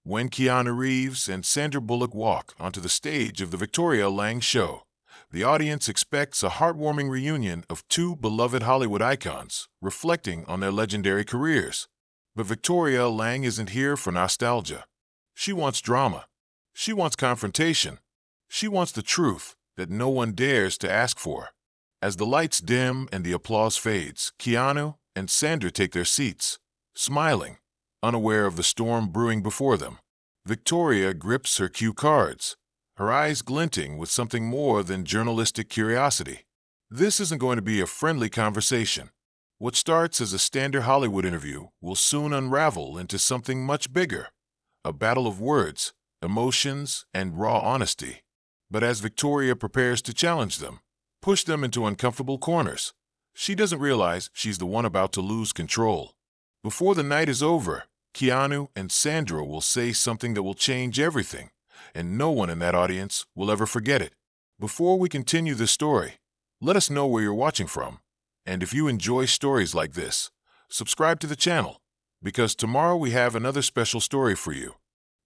when Keanu Reeves and Sandra Bullock walk onto the stage of the Victoria Lang Show. The audience expects a heartwarming reunion of two beloved Hollywood icons, reflecting on their legendary careers. But Victoria Lang isn't here for nostalgia. She wants drama. She wants confrontation. She wants the truth that no one dares to ask for. As the lights dim and the applause fades, Keanu and Sandra take their seats, smiling, unaware of the storm brewing before them. Victoria grips her cue cards, her eyes glinting with something more than journalistic curiosity. This isn't going to be a friendly conversation. What starts as a standard Hollywood interview will soon unravel into something much bigger, a battle of words, emotions, and raw honesty. But as Victoria prepares to challenge them, push them into uncomfortable corners, she doesn't realize she's the one about to lose control. Before the night is over, Keanu and Sandra will say something that will change everything, and no one in that audience will ever forget it. Before we continue this story, let us know where you're watching from. And if you enjoy stories like this, subscribe to the channel, because tomorrow we have another special story for you.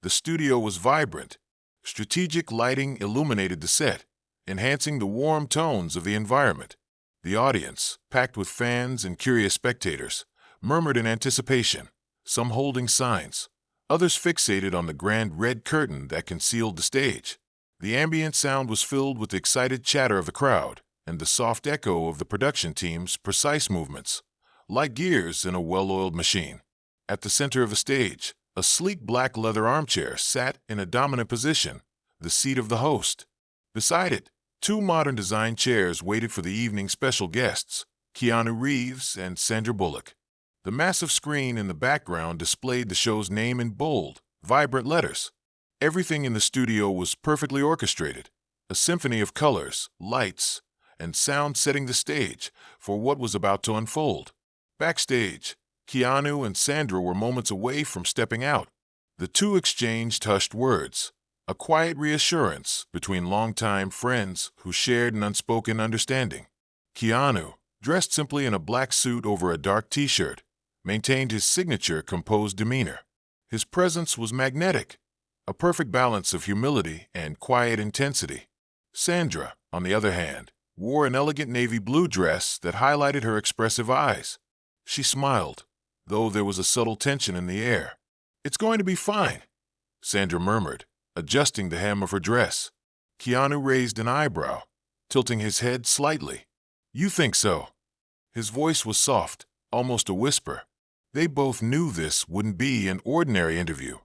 The studio was vibrant. Strategic lighting illuminated the set, enhancing the warm tones of the environment. The audience, packed with fans and curious spectators, murmured in anticipation, some holding signs, others fixated on the grand red curtain that concealed the stage. The ambient sound was filled with the excited chatter of the crowd and the soft echo of the production team's precise movements, like gears in a well-oiled machine. At the center of the stage, a sleek black leather armchair sat in a dominant position, the seat of the host. Beside it, two modern design chairs waited for the evening's special guests, Keanu Reeves and Sandra Bullock. The massive screen in the background displayed the show's name in bold, vibrant letters. Everything in the studio was perfectly orchestrated, a symphony of colors, lights, and sound setting the stage for what was about to unfold. Backstage, Keanu and Sandra were moments away from stepping out. The two exchanged hushed words, a quiet reassurance between longtime friends who shared an unspoken understanding. Keanu, dressed simply in a black suit over a dark t-shirt, maintained his signature composed demeanor. His presence was magnetic, a perfect balance of humility and quiet intensity. Sandra, on the other hand, wore an elegant navy blue dress that highlighted her expressive eyes. She smiled, though there was a subtle tension in the air. "It's going to be fine," Sandra murmured, adjusting the hem of her dress. Keanu raised an eyebrow, tilting his head slightly. "You think so?" His voice was soft, almost a whisper. They both knew this wouldn't be an ordinary interview.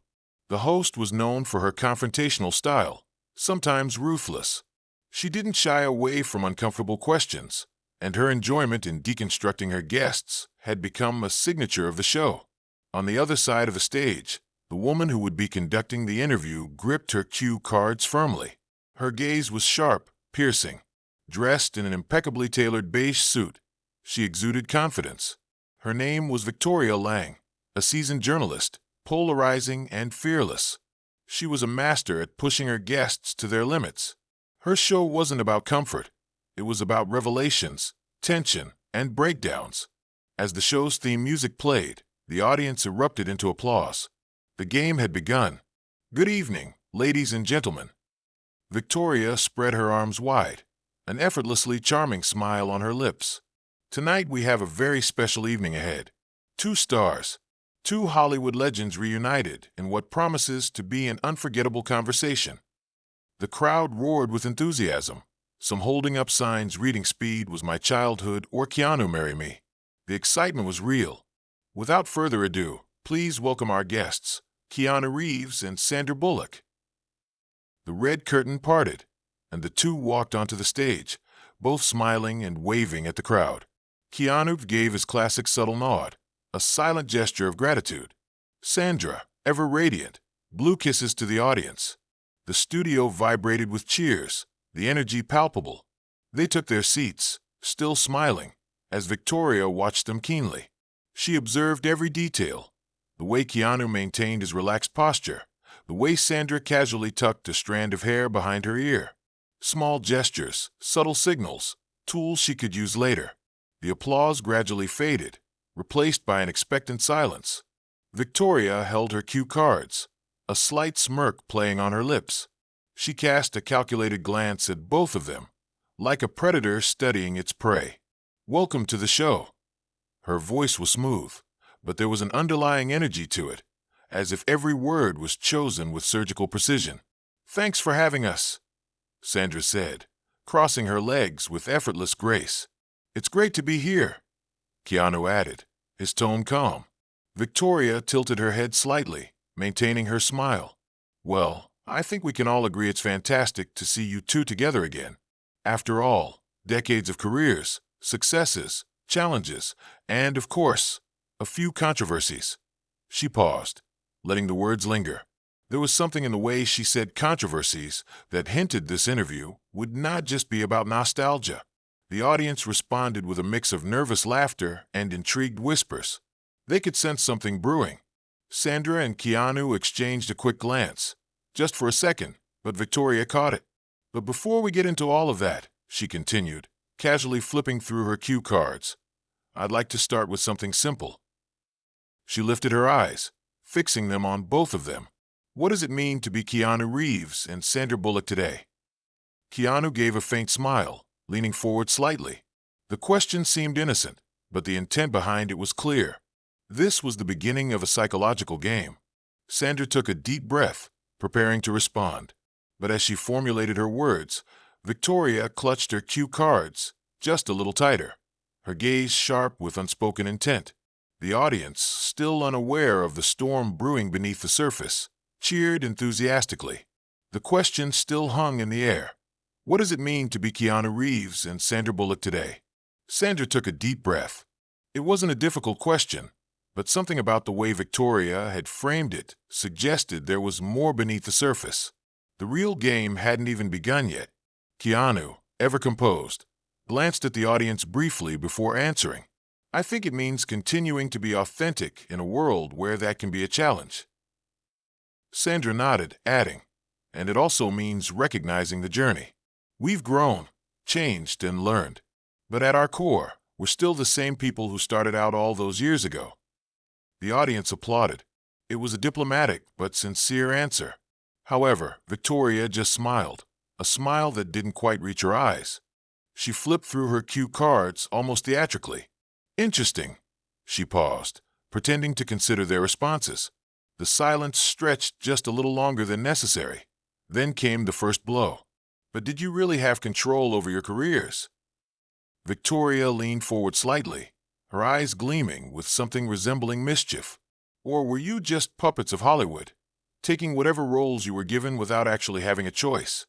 The host was known for her confrontational style, sometimes ruthless. She didn't shy away from uncomfortable questions, and her enjoyment in deconstructing her guests had become a signature of the show. On the other side of the stage, the woman who would be conducting the interview gripped her cue cards firmly. Her gaze was sharp, piercing. Dressed in an impeccably tailored beige suit, she exuded confidence. Her name was Victoria Lang, a seasoned journalist, polarizing and fearless. She was a master at pushing her guests to their limits. Her show wasn't about comfort. It was about revelations, tension, and breakdowns. As the show's theme music played, the audience erupted into applause. The game had begun. "Good evening, ladies and gentlemen." Victoria spread her arms wide, an effortlessly charming smile on her lips. "Tonight we have a very special evening ahead. Two stars, two Hollywood legends reunited in what promises to be an unforgettable conversation." The crowd roared with enthusiasm, some holding up signs reading "Speed was my childhood" or "Keanu, marry me." The excitement was real. Without further ado, please welcome our guests, Keanu Reeves and Sandra Bullock. The red curtain parted, and the two walked onto the stage, both smiling and waving at the crowd. Keanu gave his classic subtle nod, a silent gesture of gratitude. Sandra, ever radiant, blew kisses to the audience. The studio vibrated with cheers, the energy palpable. They took their seats, still smiling, as Victoria watched them keenly. She observed every detail, the way Keanu maintained his relaxed posture, the way Sandra casually tucked a strand of hair behind her ear. Small gestures, subtle signals, tools she could use later. The applause gradually faded, replaced by an expectant silence. Victoria held her cue cards, a slight smirk playing on her lips. She cast a calculated glance at both of them, like a predator studying its prey. "Welcome to the show." Her voice was smooth, but there was an underlying energy to it, as if every word was chosen with surgical precision. "Thanks for having us," Sandra said, crossing her legs with effortless grace. "It's great to be here," Keanu added, his tone calm. Victoria tilted her head slightly, maintaining her smile. "Well, I think we can all agree it's fantastic to see you two together again. After all, decades of careers, successes, challenges, and, of course, a few controversies." She paused, letting the words linger. There was something in the way she said controversies that hinted this interview would not just be about nostalgia. The audience responded with a mix of nervous laughter and intrigued whispers. They could sense something brewing. Sandra and Keanu exchanged a quick glance, just for a second, but Victoria caught it. "But before we get into all of that," she continued, casually flipping through her cue cards, "I'd like to start with something simple." She lifted her eyes, fixing them on both of them. "What does it mean to be Keanu Reeves and Sandra Bullock today?" Keanu gave a faint smile, leaning forward slightly. The question seemed innocent, but the intent behind it was clear. This was the beginning of a psychological game. Sandra took a deep breath, preparing to respond. But as she formulated her words, Victoria clutched her cue cards just a little tighter, her gaze sharp with unspoken intent. The audience, still unaware of the storm brewing beneath the surface, cheered enthusiastically. The question still hung in the air. What does it mean to be Keanu Reeves and Sandra Bullock today? Sandra took a deep breath. It wasn't a difficult question, but something about the way Victoria had framed it suggested there was more beneath the surface. The real game hadn't even begun yet. Keanu, ever composed, glanced at the audience briefly before answering. "I think it means continuing to be authentic in a world where that can be a challenge." Sandra nodded, adding, "And it also means recognizing the journey. We've grown, changed, and learned. But at our core, we're still the same people who started out all those years ago." The audience applauded. It was a diplomatic but sincere answer. However, Victoria just smiled, a smile that didn't quite reach her eyes. She flipped through her cue cards almost theatrically. "Interesting." She paused, pretending to consider their responses. The silence stretched just a little longer than necessary. Then came the first blow. "But did you really have control over your careers?" Victoria leaned forward slightly, her eyes gleaming with something resembling mischief. "Or were you just puppets of Hollywood, taking whatever roles you were given without actually having a choice?"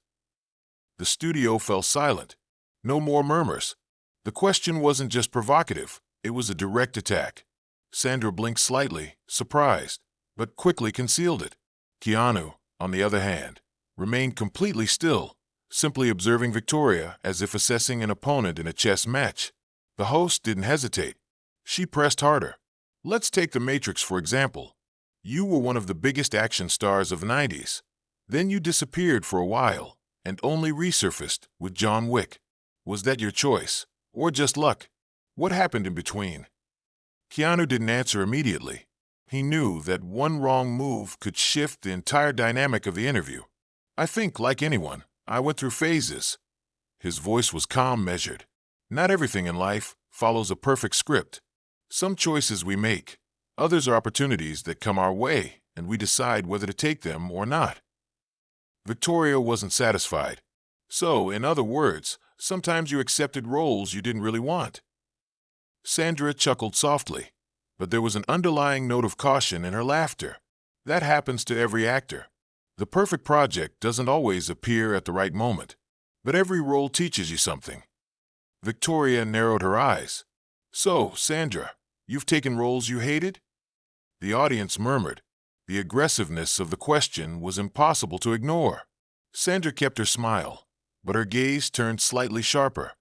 The studio fell silent. No more murmurs. The question wasn't just provocative, it was a direct attack. Sandra blinked slightly, surprised, but quickly concealed it. Keanu, on the other hand, remained completely still, simply observing Victoria as if assessing an opponent in a chess match. The host didn't hesitate. She pressed harder. "Let's take The Matrix, for example. You were one of the biggest action stars of the 90s. Then you disappeared for a while, and only resurfaced with John Wick. Was that your choice, or just luck? What happened in between?" Keanu didn't answer immediately. He knew that one wrong move could shift the entire dynamic of the interview. "I think, like anyone, I went through phases." His voice was calm, measured. "Not everything in life follows a perfect script. Some choices we make, others are opportunities that come our way, and we decide whether to take them or not." Victoria wasn't satisfied. "So, in other words, sometimes you accepted roles you didn't really want." Sandra chuckled softly, but there was an underlying note of caution in her laughter. That happens to every actor. The perfect project doesn't always appear at the right moment, but every role teaches you something. Victoria narrowed her eyes. "So, Sandra, you've taken roles you hated?" The audience murmured. The aggressiveness of the question was impossible to ignore. Sandra kept her smile, but her gaze turned slightly sharper.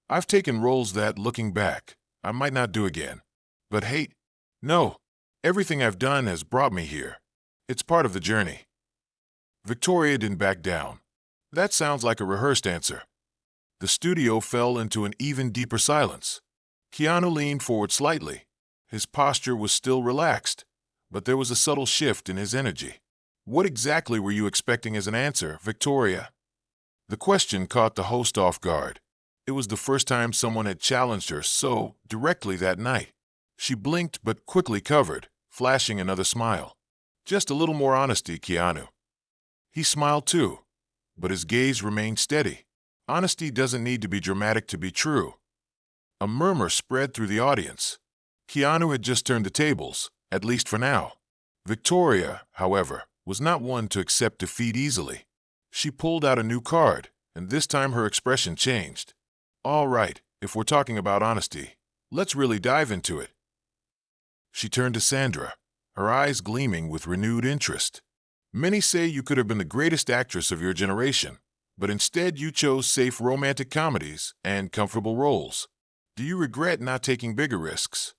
"I've taken roles that, looking back, I might not do again. But hate? No. Everything I've done has brought me here. It's part of the journey." Victoria didn't back down. "That sounds like a rehearsed answer." The studio fell into an even deeper silence. Keanu leaned forward slightly. His posture was still relaxed, but there was a subtle shift in his energy. What exactly were you expecting as an answer, Victoria? The question caught the host off guard. It was the first time someone had challenged her so directly that night. She blinked but quickly covered, flashing another smile. Just a little more honesty, Keanu. He smiled too, but his gaze remained steady. Honesty doesn't need to be dramatic to be true. A murmur spread through the audience. Keanu had just turned the tables, at least for now. Victoria, however, was not one to accept defeat easily. She pulled out a new card, and this time her expression changed. All right, if we're talking about honesty, let's really dive into it. She turned to Sandra, her eyes gleaming with renewed interest. Many say you could have been the greatest actress of your generation, but instead you chose safe romantic comedies and comfortable roles. Do you regret not taking bigger risks?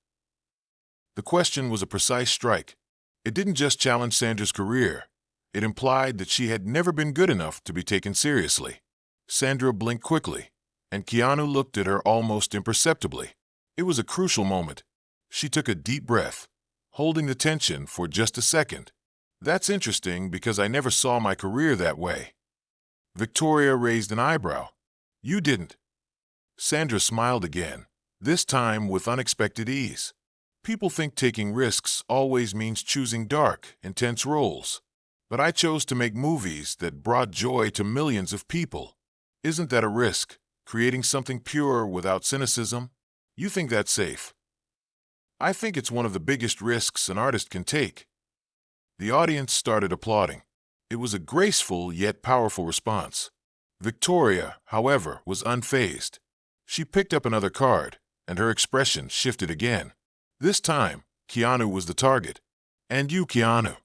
The question was a precise strike. It didn't just challenge Sandra's career. It implied that she had never been good enough to be taken seriously. Sandra blinked quickly, and Keanu looked at her almost imperceptibly. It was a crucial moment. She took a deep breath, holding the tension for just a second. That's interesting because I never saw my career that way. Victoria raised an eyebrow. You didn't. Sandra smiled again, this time with unexpected ease. People think taking risks always means choosing dark, intense roles. But I chose to make movies that brought joy to millions of people. Isn't that a risk, creating something pure without cynicism? You think that's safe? I think it's one of the biggest risks an artist can take. The audience started applauding. It was a graceful yet powerful response. Victoria, however, was unfazed. She picked up another card, and her expression shifted again. This time, Keanu was the target. And you, Keanu.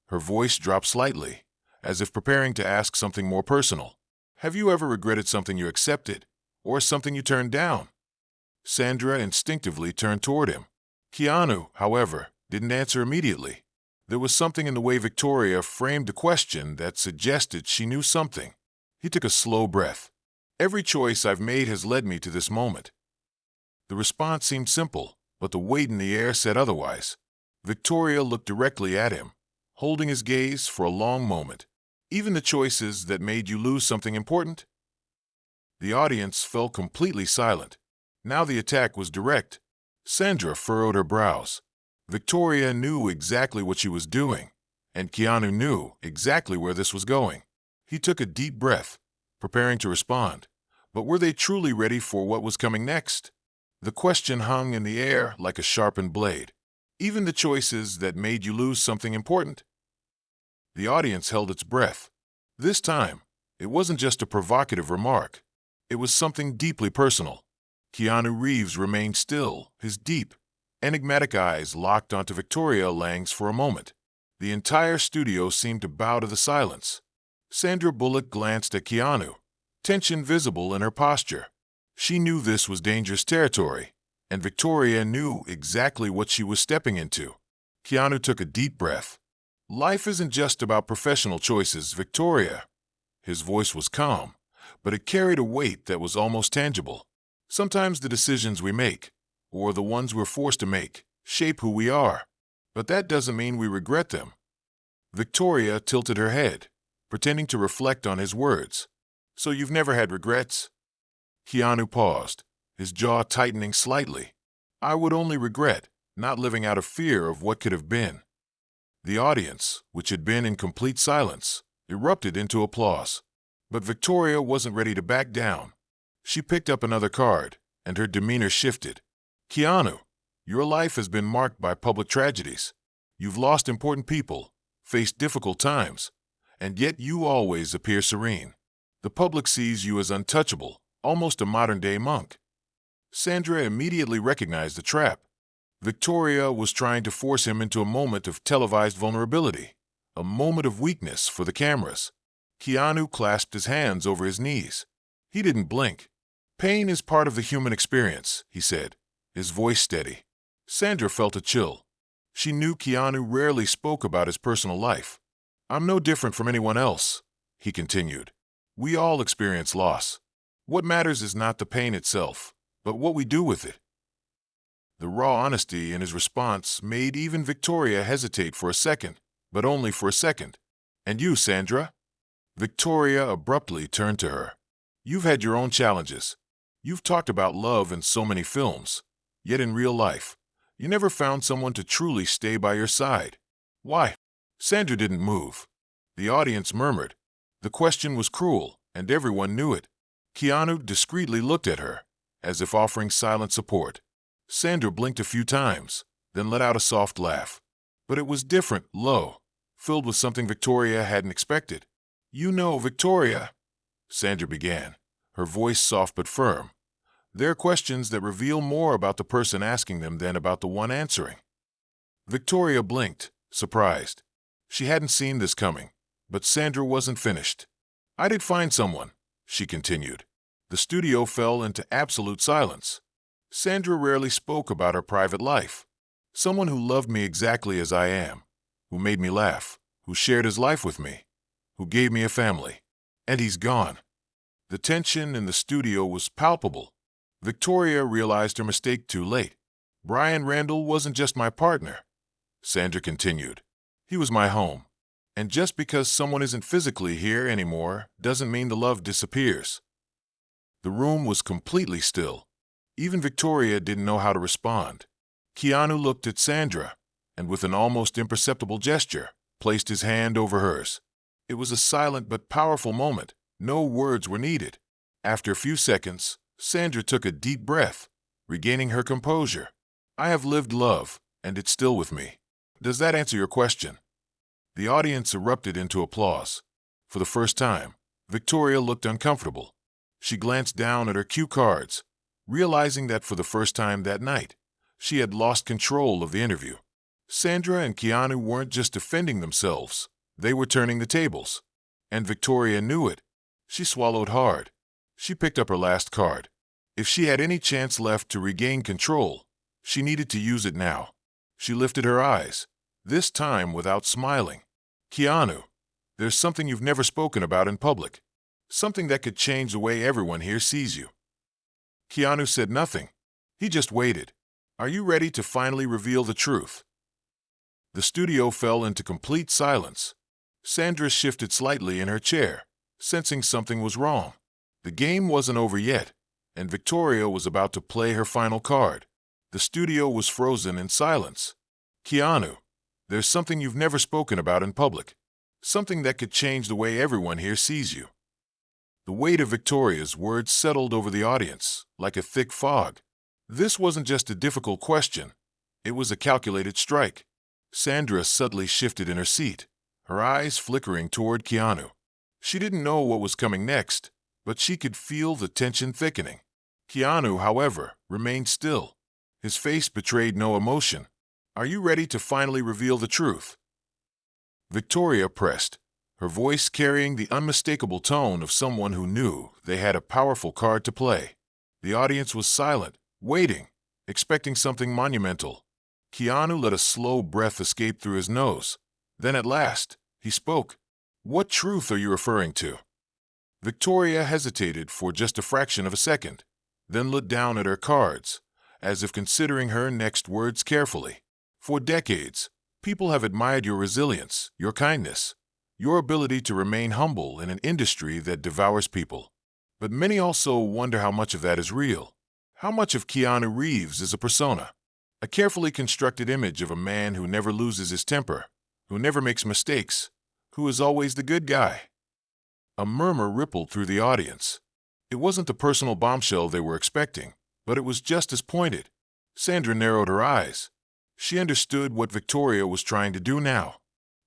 Her voice dropped slightly, as if preparing to ask something more personal. Have you ever regretted something you accepted, or something you turned down? Sandra instinctively turned toward him. Keanu, however, didn't answer immediately. There was something in the way Victoria framed the question that suggested she knew something. He took a slow breath. Every choice I've made has led me to this moment. The response seemed simple, but the weight in the air said otherwise. Victoria looked directly at him, holding his gaze for a long moment. Even the choices that made you lose something important? The audience fell completely silent. Now the attack was direct. Sandra furrowed her brows. Victoria knew exactly what she was doing, and Keanu knew exactly where this was going. He took a deep breath, preparing to respond. But were they truly ready for what was coming next? The question hung in the air like a sharpened blade. Even the choices that made you lose something important? The audience held its breath. This time, it wasn't just a provocative remark. It was something deeply personal. Keanu Reeves remained still, his deep, enigmatic eyes locked onto Victoria Lang's for a moment. The entire studio seemed to bow to the silence. Sandra Bullock glanced at Keanu, tension visible in her posture. She knew this was dangerous territory, and Victoria knew exactly what she was stepping into. Keanu took a deep breath. Life isn't just about professional choices, Victoria. His voice was calm, but it carried a weight that was almost tangible. Sometimes the decisions we make, or the ones we're forced to make, shape who we are. But that doesn't mean we regret them. Victoria tilted her head, pretending to reflect on his words. So you've never had regrets? Keanu paused, his jaw tightening slightly. I would only regret not living out of fear of what could have been. The audience, which had been in complete silence, erupted into applause. But Victoria wasn't ready to back down. She picked up another card, and her demeanor shifted. Keanu, your life has been marked by public tragedies. You've lost important people, faced difficult times, and yet you always appear serene. The public sees you as untouchable, almost a modern-day monk. Sandra immediately recognized the trap. Victoria was trying to force him into a moment of televised vulnerability, a moment of weakness for the cameras. Keanu clasped his hands over his knees. He didn't blink. Pain is part of the human experience, he said, his voice steady. Sandra felt a chill. She knew Keanu rarely spoke about his personal life. I'm no different from anyone else, he continued. We all experience loss. What matters is not the pain itself, but what we do with it. The raw honesty in his response made even Victoria hesitate for a second, but only for a second. And you, Sandra? Victoria abruptly turned to her. You've had your own challenges. You've talked about love in so many films. Yet in real life, you never found someone to truly stay by your side. Why? Sandra didn't move. The audience murmured. The question was cruel, and everyone knew it. Keanu discreetly looked at her, as if offering silent support. Sandra blinked a few times, then let out a soft laugh. But it was different, low, filled with something Victoria hadn't expected. You know, Victoria, Sandra began, her voice soft but firm. There are questions that reveal more about the person asking them than about the one answering. Victoria blinked, surprised. She hadn't seen this coming, but Sandra wasn't finished. I did find someone, she continued. The studio fell into absolute silence. Sandra rarely spoke about her private life. Someone who loved me exactly as I am, who made me laugh, who shared his life with me, who gave me a family. And he's gone. The tension in the studio was palpable. Victoria realized her mistake too late. Brian Randall wasn't just my partner, Sandra continued. He was my home. And just because someone isn't physically here anymore doesn't mean the love disappears. The room was completely still. Even Victoria didn't know how to respond. Keanu looked at Sandra, and with an almost imperceptible gesture, placed his hand over hers. It was a silent but powerful moment. No words were needed. After a few seconds, Sandra took a deep breath, regaining her composure. I have lived love, and it's still with me. Does that answer your question? The audience erupted into applause. For the first time, Victoria looked uncomfortable. She glanced down at her cue cards, realizing that for the first time that night, she had lost control of the interview. Sandra and Keanu weren't just defending themselves, they were turning the tables. And Victoria knew it. She swallowed hard. She picked up her last card. If she had any chance left to regain control, she needed to use it now. She lifted her eyes, this time without smiling. Keanu, there's something you've never spoken about in public. Something that could change the way everyone here sees you. Keanu said nothing. He just waited. Are you ready to finally reveal the truth? The studio fell into complete silence. Sandra shifted slightly in her chair, sensing something was wrong. The game wasn't over yet, and Victoria was about to play her final card. The studio was frozen in silence. Keanu, there's something you've never spoken about in public. Something that could change the way everyone here sees you. The weight of Victoria's words settled over the audience, like a thick fog. This wasn't just a difficult question. It was a calculated strike. Sandra subtly shifted in her seat, her eyes flickering toward Keanu. She didn't know what was coming next, but she could feel the tension thickening. Keanu, however, remained still. His face betrayed no emotion. Are you ready to finally reveal the truth? Victoria pressed, her voice carrying the unmistakable tone of someone who knew they had a powerful card to play. The audience was silent, waiting, expecting something monumental. Keanu let a slow breath escape through his nose. Then at last, he spoke. What truth are you referring to? Victoria hesitated for just a fraction of a second, then looked down at her cards, as if considering her next words carefully. For decades, people have admired your resilience, your kindness, your ability to remain humble in an industry that devours people. But many also wonder how much of that is real. How much of Keanu Reeves is a persona? A carefully constructed image of a man who never loses his temper, who never makes mistakes, who is always the good guy. A murmur rippled through the audience. It wasn't the personal bombshell they were expecting, but it was just as pointed. Sandra narrowed her eyes. She understood what Victoria was trying to do now.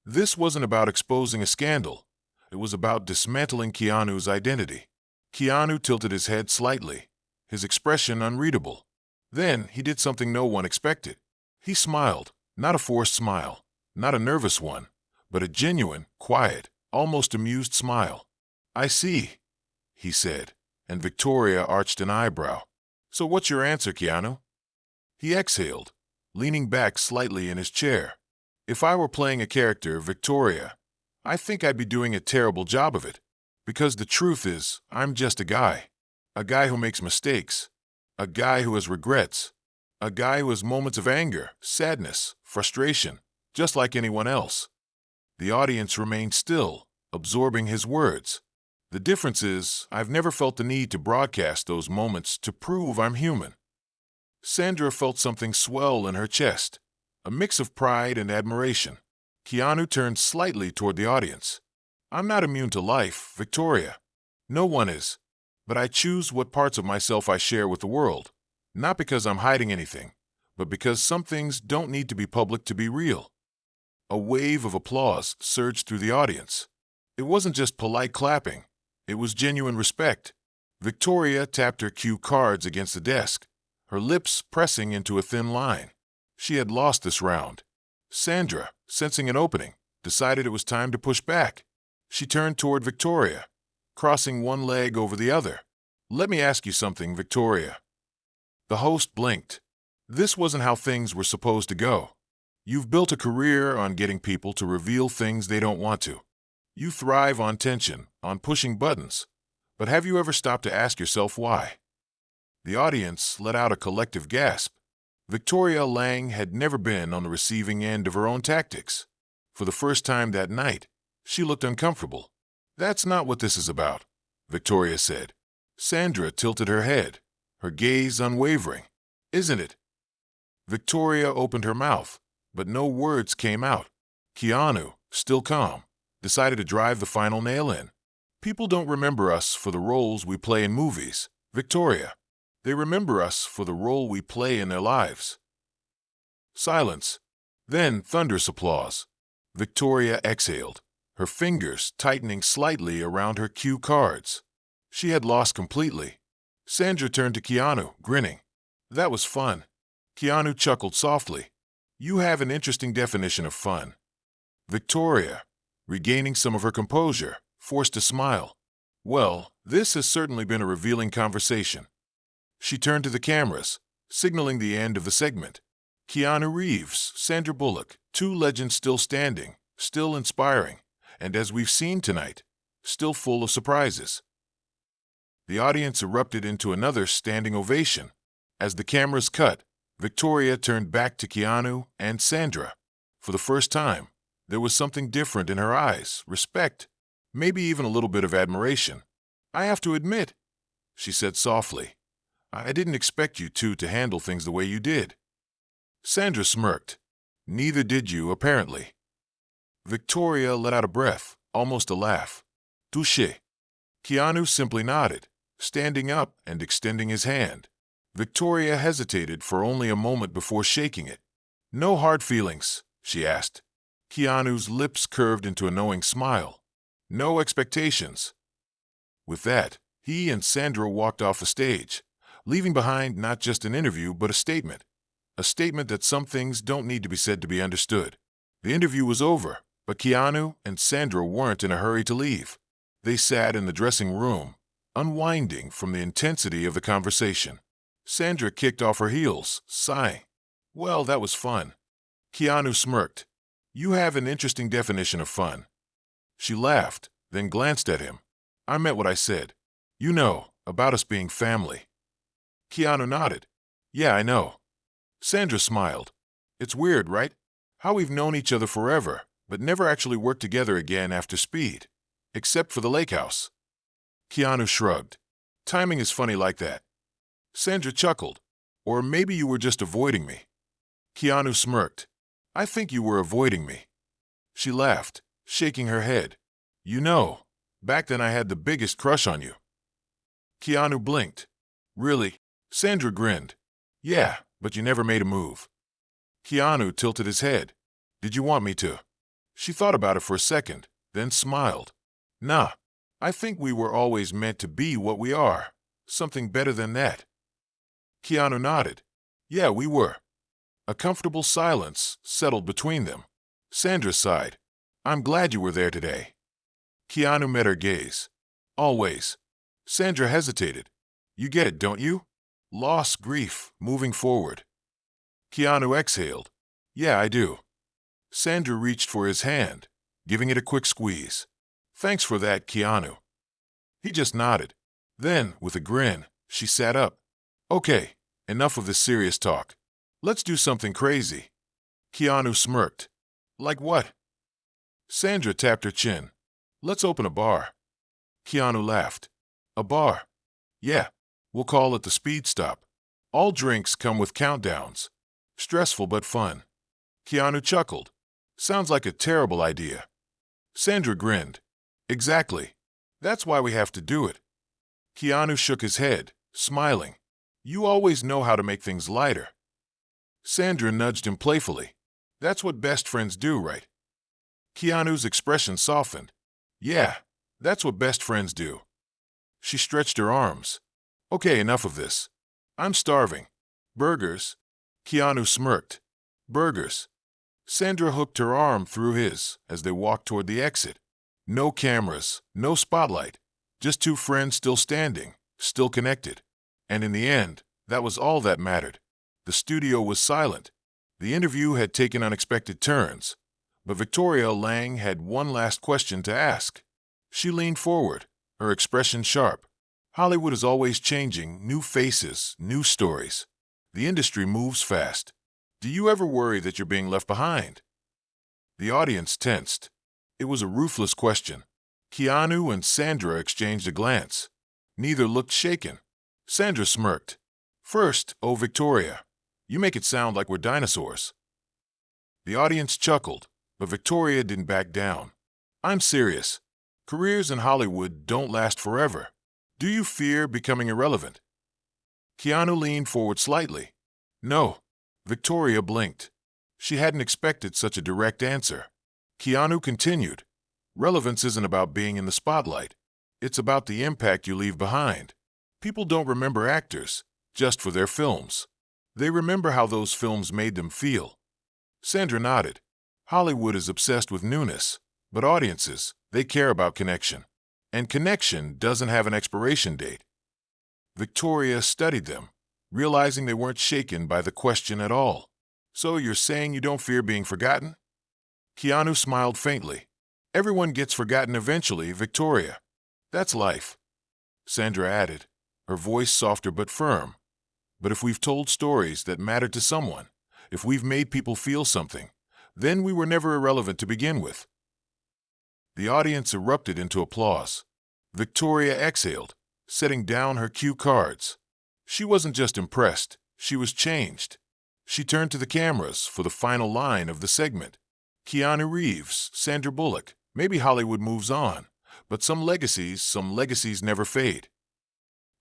This wasn't about exposing a scandal. It was about dismantling Keanu's identity. Keanu tilted his head slightly, his expression unreadable. Then he did something no one expected. He smiled, not a forced smile, not a nervous one, but a genuine, quiet, almost amused smile. I see, he said, and Victoria arched an eyebrow. So what's your answer, Keanu? He exhaled, leaning back slightly in his chair. If I were playing a character, Victoria, I think I'd be doing a terrible job of it. Because the truth is, I'm just a guy who makes mistakes, a guy who has regrets, a guy who has moments of anger, sadness, frustration, just like anyone else. The audience remained still, absorbing his words. The difference is, I've never felt the need to broadcast those moments to prove I'm human. Sandra felt something swell in her chest, a mix of pride and admiration. Keanu turned slightly toward the audience. I'm not immune to life, Victoria. No one is. But I choose what parts of myself I share with the world. Not because I'm hiding anything, but because some things don't need to be public to be real. A wave of applause surged through the audience. It wasn't just polite clapping. It was genuine respect. Victoria tapped her cue cards against the desk, her lips pressing into a thin line. She had lost this round. Sandra, sensing an opening, decided it was time to push back. She turned toward Victoria, crossing one leg over the other. Let me ask you something, Victoria. The host blinked. This wasn't how things were supposed to go. You've built a career on getting people to reveal things they don't want to. You thrive on tension, on pushing buttons. But have you ever stopped to ask yourself why? The audience let out a collective gasp. Victoria Lang had never been on the receiving end of her own tactics. For the first time that night, she looked uncomfortable. That's not what this is about, Victoria said. Sandra tilted her head, her gaze unwavering. Isn't it? Victoria opened her mouth, but no words came out. Keanu, still calm, decided to drive the final nail in. People don't remember us for the roles we play in movies, Victoria. They remember us for the role we play in their lives. Silence. Then thunderous applause. Victoria exhaled, her fingers tightening slightly around her cue cards. She had lost completely. Sandra turned to Keanu, grinning. That was fun. Keanu chuckled softly. You have an interesting definition of fun. Victoria, regaining some of her composure, forced a smile. Well, this has certainly been a revealing conversation. She turned to the cameras, signaling the end of the segment. Keanu Reeves, Sandra Bullock, two legends still standing, still inspiring, and as we've seen tonight, still full of surprises. The audience erupted into another standing ovation. As the cameras cut, Victoria turned back to Keanu and Sandra. For the first time, there was something different in her eyes, respect, maybe even a little bit of admiration. I have to admit, she said softly, I didn't expect you two to handle things the way you did. Sandra smirked. Neither did you, apparently. Victoria let out a breath, almost a laugh. Touché. Keanu simply nodded, standing up and extending his hand. Victoria hesitated for only a moment before shaking it. No hard feelings, she asked. Keanu's lips curved into a knowing smile. No expectations. With that, he and Sandra walked off the stage, leaving behind not just an interview but a statement. A statement that some things don't need to be said to be understood. The interview was over, but Keanu and Sandra weren't in a hurry to leave. They sat in the dressing room, unwinding from the intensity of the conversation. Sandra kicked off her heels, sighing. Well, that was fun. Keanu smirked. You have an interesting definition of fun. She laughed, then glanced at him. I meant what I said. You know, about us being family. Keanu nodded. Yeah, I know. Sandra smiled. It's weird, right? How we've known each other forever, but never actually worked together again after Speed. Except for the lake house. Keanu shrugged. Timing is funny like that. Sandra chuckled. Or maybe you were just avoiding me. Keanu smirked. I think you were avoiding me. She laughed, shaking her head. You know, back then I had the biggest crush on you. Keanu blinked. Really? Sandra grinned. Yeah, but you never made a move. Keanu tilted his head. Did you want me to? She thought about it for a second, then smiled. Nah, I think we were always meant to be what we are. Something better than that. Keanu nodded. Yeah, we were. A comfortable silence settled between them. Sandra sighed. I'm glad you were there today. Keanu met her gaze. Always. Sandra hesitated. You get it, don't you? Loss, grief, moving forward. Keanu exhaled. Yeah, I do. Sandra reached for his hand, giving it a quick squeeze. Thanks for that, Keanu. He just nodded. Then, with a grin, she sat up. Okay, enough of this serious talk. Let's do something crazy. Keanu smirked. Like what? Sandra tapped her chin. Let's open a bar. Keanu laughed. A bar? Yeah, we'll call it the Speed Stop. All drinks come with countdowns. Stressful but fun. Keanu chuckled. Sounds like a terrible idea. Sandra grinned. Exactly. That's why we have to do it. Keanu shook his head, smiling. You always know how to make things lighter. Sandra nudged him playfully. That's what best friends do, right? Keanu's expression softened. Yeah, that's what best friends do. She stretched her arms. Okay, enough of this. I'm starving. Burgers? Keanu smirked. Burgers. Sandra hooked her arm through his as they walked toward the exit. No cameras, no spotlight. Just two friends still standing, still connected. And in the end, that was all that mattered. The studio was silent. The interview had taken unexpected turns. But Victoria Lang had one last question to ask. She leaned forward, her expression sharp. Hollywood is always changing, new faces, new stories. The industry moves fast. Do you ever worry that you're being left behind? The audience tensed. It was a ruthless question. Keanu and Sandra exchanged a glance. Neither looked shaken. Sandra smirked. First, oh Victoria, you make it sound like we're dinosaurs. The audience chuckled, but Victoria didn't back down. I'm serious. Careers in Hollywood don't last forever. Do you fear becoming irrelevant? Keanu leaned forward slightly. No. Victoria blinked. She hadn't expected such a direct answer. Keanu continued. Relevance isn't about being in the spotlight. It's about the impact you leave behind. People don't remember actors just for their films. They remember how those films made them feel. Sandra nodded. Hollywood is obsessed with newness, but audiences, they care about connection. And connection doesn't have an expiration date. Victoria studied them, realizing they weren't shaken by the question at all. So you're saying you don't fear being forgotten? Keanu smiled faintly. Everyone gets forgotten eventually, Victoria. That's life. Sandra added, her voice softer but firm. But if we've told stories that mattered to someone, if we've made people feel something, then we were never irrelevant to begin with. The audience erupted into applause. Victoria exhaled, setting down her cue cards. She wasn't just impressed, she was changed. She turned to the cameras for the final line of the segment. Keanu Reeves, Sandra Bullock, maybe Hollywood moves on, but some legacies never fade.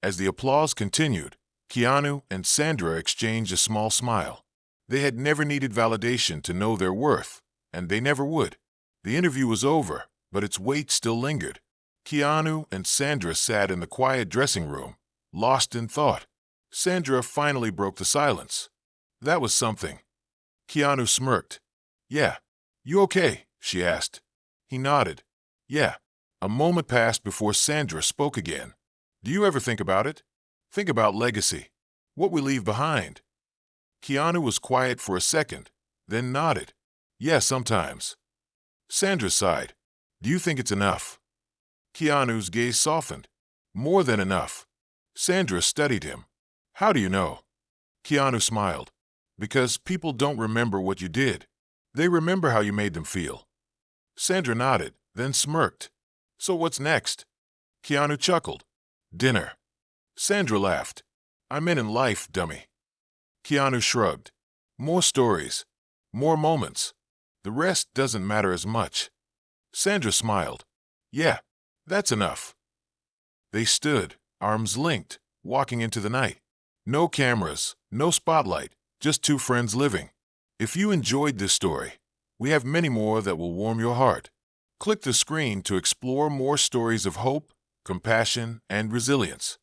As the applause continued, Keanu and Sandra exchanged a small smile. They had never needed validation to know their worth, and they never would. The interview was over, but its weight still lingered. Keanu and Sandra sat in the quiet dressing room, lost in thought. Sandra finally broke the silence. That was something. Keanu smirked. Yeah. You okay? She asked. He nodded. Yeah. A moment passed before Sandra spoke again. Do you ever think about it? Think about legacy. What we leave behind. Keanu was quiet for a second, then nodded. Yeah, sometimes. Sandra sighed. Do you think it's enough? Keanu's gaze softened. More than enough. Sandra studied him. How do you know? Keanu smiled. Because people don't remember what you did. They remember how you made them feel. Sandra nodded, then smirked. So what's next? Keanu chuckled. Dinner. Sandra laughed. I meant in life, dummy. Keanu shrugged. More stories. More moments. The rest doesn't matter as much. Sandra smiled. Yeah, that's enough. They stood, arms linked, walking into the night. No cameras, no spotlight, just two friends living. If you enjoyed this story, we have many more that will warm your heart. Click the screen to explore more stories of hope, compassion, and resilience.